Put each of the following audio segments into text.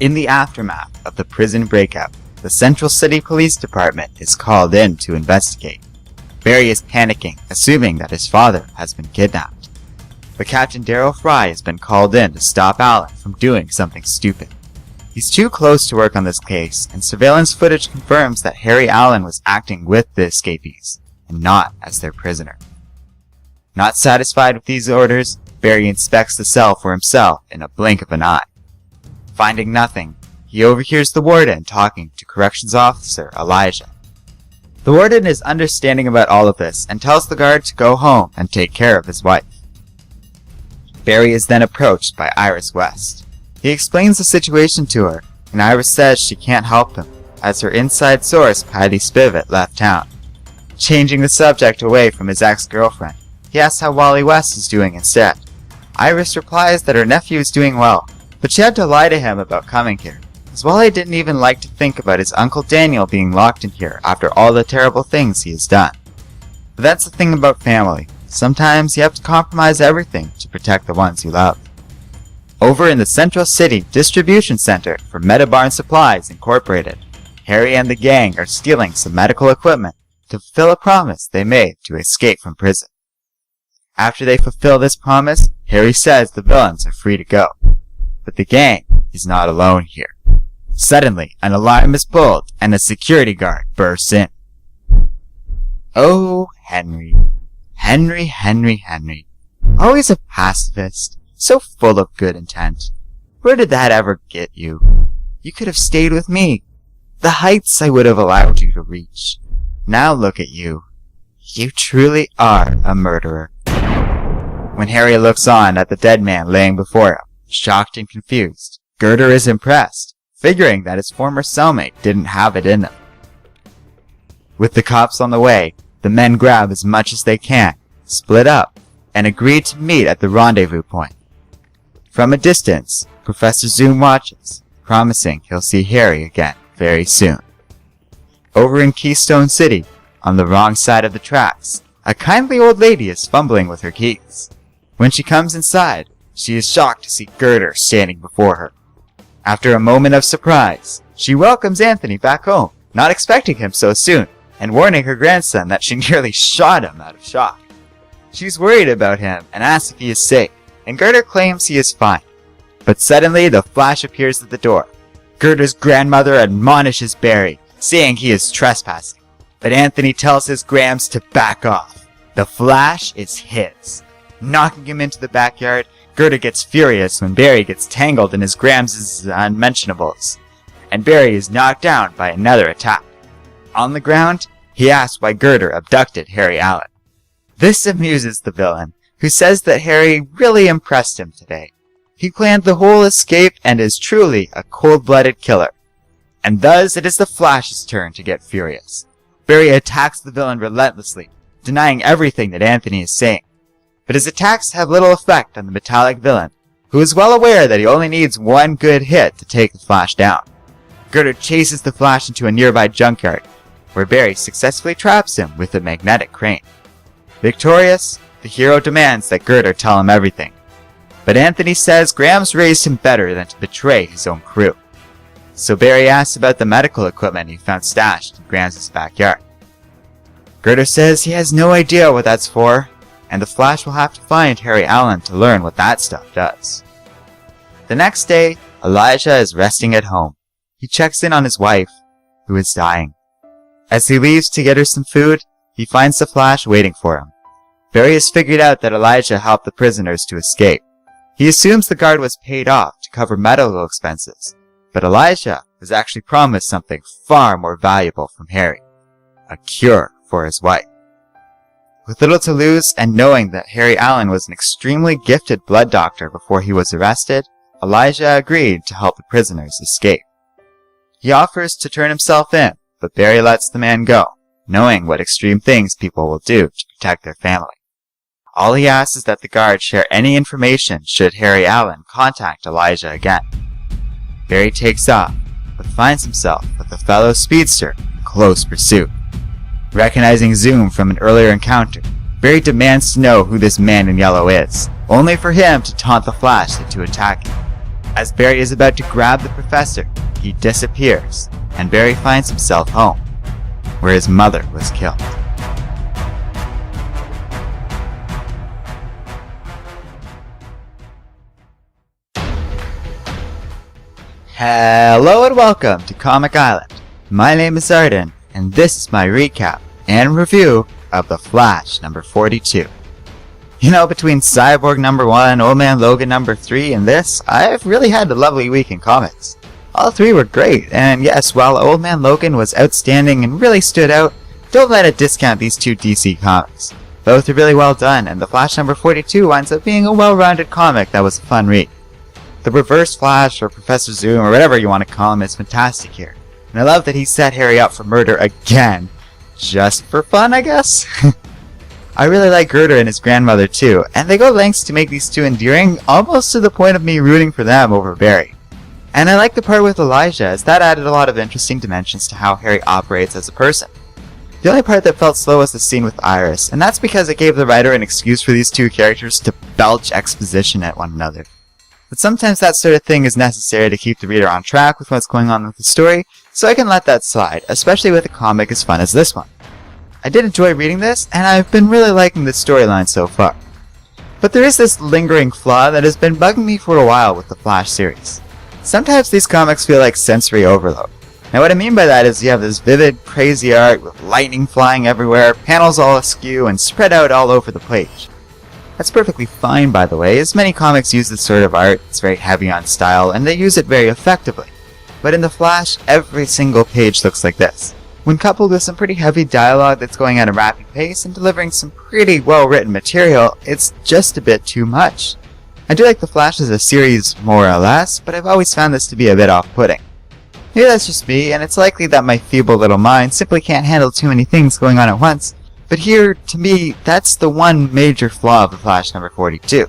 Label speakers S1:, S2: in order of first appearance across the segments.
S1: In the aftermath of the prison breakout, the Central City Police Department is called in to investigate. Barry is panicking, assuming that his father has been kidnapped. But Captain Daryl Fry has been called in to stop Alan from doing something stupid. He's too close to work on this case, and surveillance footage confirms that Harry Allen was acting with the escapees, and not as their prisoner. Not satisfied with these orders, Barry inspects the cell for himself in a blink of an eye. Finding nothing, he overhears the warden talking to corrections officer Elijah. The warden is understanding about all of this and tells the guard to go home and take care of his wife. Barry is then approached by Iris West. He explains the situation to her, and Iris says she can't help him, as her inside source Patty Spivot left town. Changing the subject away from his ex-girlfriend, he asks how Wally West is doing instead. Iris replies that her nephew is doing well, but she had to lie to him about coming here, as Wally didn't even like to think about his Uncle Daniel being locked in here after all the terrible things he has done. But that's the thing about family. Sometimes you have to compromise everything to protect the ones you love. Over in the Central City Distribution Center for Metabarn Supplies Incorporated, Harry and the gang are stealing some medical equipment to fulfill a promise they made to escape from prison. After they fulfill this promise, Harry says the villains are free to go. But the gang is not alone here. Suddenly, an alarm is pulled and a security guard bursts in. Oh, Henry. Henry. Always a pacifist, so full of good intent. Where did that ever get you? You could have stayed with me. The heights I would have allowed you to reach. Now look at you. You truly are a murderer. When Harry looks on at the dead man laying before him, shocked and confused, Girder is impressed, figuring that his former cellmate didn't have it in him. With the cops on the way, the men grab as much as they can, split up, and agree to meet at the rendezvous point. From a distance, Professor Zoom watches, promising he'll see Harry again very soon. Over in Keystone City, on the wrong side of the tracks, a kindly old lady is fumbling with her keys. When she comes inside, she is shocked to see Girder standing before her. After a moment of surprise, she welcomes Anthony back home, not expecting him so soon, and warning her grandson that she nearly shot him out of shock. She's worried about him and asks if he is safe, and Girder claims he is fine. But suddenly the Flash appears at the door. Girder's grandmother admonishes Barry, saying he is trespassing, but Anthony tells his Grams to back off. The Flash is his. Knocking him into the backyard, Girder gets furious when Barry gets tangled in his Grams' unmentionables, and Barry is knocked down by another attack. On the ground, he asks why Girder abducted Harry Allen. This amuses the villain, who says that Harry really impressed him today. He planned the whole escape and is truly a cold-blooded killer. And thus it is the Flash's turn to get furious. Barry attacks the villain relentlessly, denying everything that Anthony is saying. But his attacks have little effect on the metallic villain, who is well aware that he only needs one good hit to take the Flash down. Girder chases the Flash into a nearby junkyard, where Barry successfully traps him with a magnetic crane. Victorious, the hero demands that Girder tell him everything. But Anthony says Grams raised him better than to betray his own crew. So Barry asks about the medical equipment he found stashed in Grams' backyard. Girder says he has no idea what that's for, and the Flash will have to find Harry Allen to learn what that stuff does. The next day, Elijah is resting at home. He checks in on his wife, who is dying. As he leaves to get her some food, he finds the Flash waiting for him. Barry has figured out that Elijah helped the prisoners to escape. He assumes the guard was paid off to cover medical expenses, but Elijah was actually promised something far more valuable from Harry: a cure for his wife. With little to lose and knowing that Harry Allen was an extremely gifted blood doctor before he was arrested, Elijah agreed to help the prisoners escape. He offers to turn himself in, but Barry lets the man go, knowing what extreme things people will do to protect their family. All he asks is that the guard share any information should Harry Allen contact Elijah again. Barry takes off, but finds himself with a fellow speedster in close pursuit. Recognizing Zoom from an earlier encounter, Barry demands to know who this man in yellow is, only for him to taunt the Flash into attacking. As Barry is about to grab the professor, he disappears, and Barry finds himself home, where his mother was killed. Hello and welcome to Comic Island. My name is Arden, and this is my recap and review of The Flash number 42. You know, between Cyborg number 1, Old Man Logan number 3, and this, I've really had a lovely week in comics. All three were great, and yes, while Old Man Logan was outstanding and really stood out, don't let it discount these two DC comics. Both are really well done, and The Flash number 42 winds up being a well-rounded comic that was a fun read. The Reverse Flash, or Professor Zoom, or whatever you want to call him, is fantastic here. And I love that he set Harry up for murder again. Just for fun, I guess? I really like Gerder and his grandmother too, and they go lengths to make these two endearing, almost to the point of me rooting for them over Barry. And I like the part with Elijah, as that added a lot of interesting dimensions to how Harry operates as a person. The only part that felt slow was the scene with Iris, and that's because it gave the writer an excuse for these two characters to belch exposition at one another. But sometimes that sort of thing is necessary to keep the reader on track with what's going on with the story, so I can let that slide, especially with a comic as fun as this one. I did enjoy reading this, and I've been really liking the storyline so far. But there is this lingering flaw that has been bugging me for a while with the Flash series. Sometimes these comics feel like sensory overload. Now what I mean by that is you have this vivid, crazy art with lightning flying everywhere, panels all askew, and spread out all over the page. That's perfectly fine, by the way, as many comics use this sort of art. It's very heavy on style, and they use it very effectively. But in The Flash, every single page looks like this. When coupled with some pretty heavy dialogue that's going at a rapid pace and delivering some pretty well-written material, it's just a bit too much. I do like The Flash as a series more or less, but I've always found this to be a bit off-putting. Maybe that's just me, and it's likely that my feeble little mind simply can't handle too many things going on at once, but here, to me, that's the one major flaw of The Flash number 42.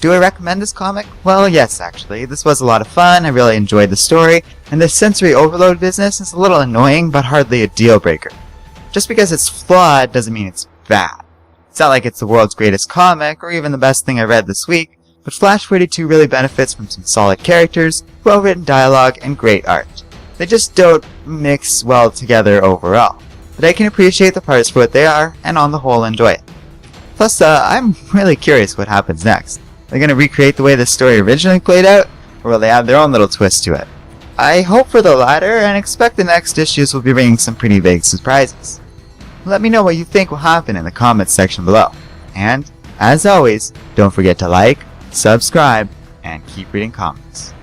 S1: Do I recommend this comic? Well, yes, actually. This was a lot of fun, I really enjoyed the story, and the sensory overload business is a little annoying, but hardly a deal breaker. Just because it's flawed doesn't mean it's bad. It's not like it's the world's greatest comic, or even the best thing I read this week, but Flash 42 really benefits from some solid characters, well-written dialogue, and great art. They just don't mix well together overall. But I can appreciate the parts for what they are, and on the whole enjoy it. Plus, I'm really curious what happens next. Are they going to recreate the way the story originally played out, or will they add their own little twist to it? I hope for the latter, and expect the next issues will be bringing some pretty big surprises. Let me know what you think will happen in the comments section below. And, as always, don't forget to like, subscribe, and keep reading comics.